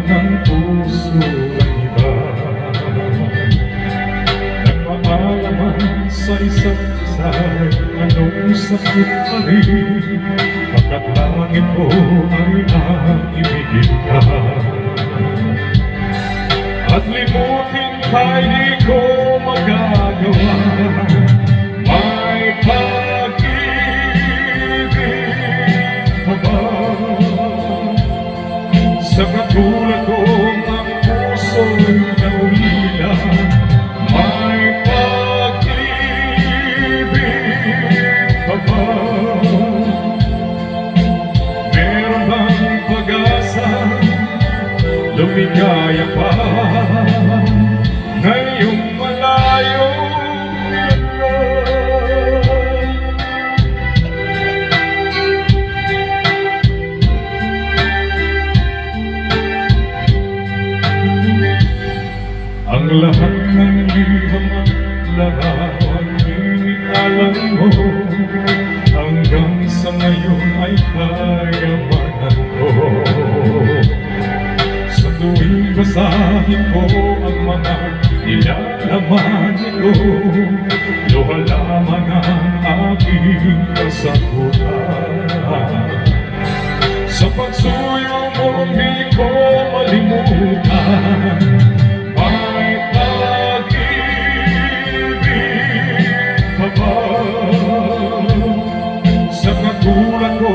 ng puso ng iba. Nagpaalaman sa isa't isa, anong sakit pa rin, pagkat langit ko ay naibigin ka. At limutin ka'y di ko magagawa, may pag-ibig ka ba? Sa katulad kong ang puso'y naulila, may pag-ibig ka ba? Meron bang pag-asa, lumigaya pa ngayong malayo na? Ang lahat ng liham at larawan inialam mo, hanggang sa ngayon ay kayamanan ko. Sa tuwing basahin ko ang mga nilalaman nito, luha lamang ang aking kasagutan. Sa pagsuyo mo di ko malimutan, may pag-ibig ka ba? Sa katulad ko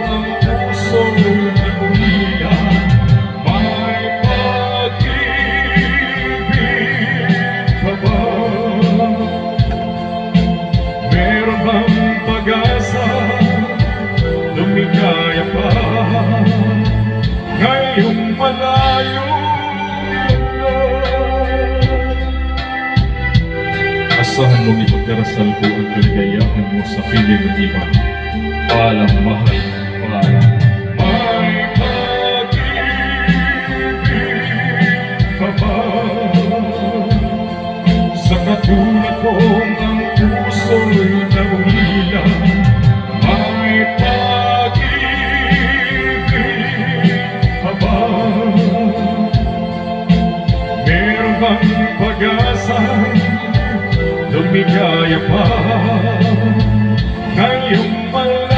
ang puso'y naulila, may pag-ibig ka ba? Meron bang pag-asa, lumigaya pa ngayong malayo na? Asahan mong ipagdarasal ko ang kaligayahan mo sa piling ng iba. Paalam, mahal, paalam. May pag-ibig ka ba? Sa katulad kong ang puso'y naulila, may pag-ibig ka ba? Meron bang pag-asa, lumigaya pa ngayong malayo?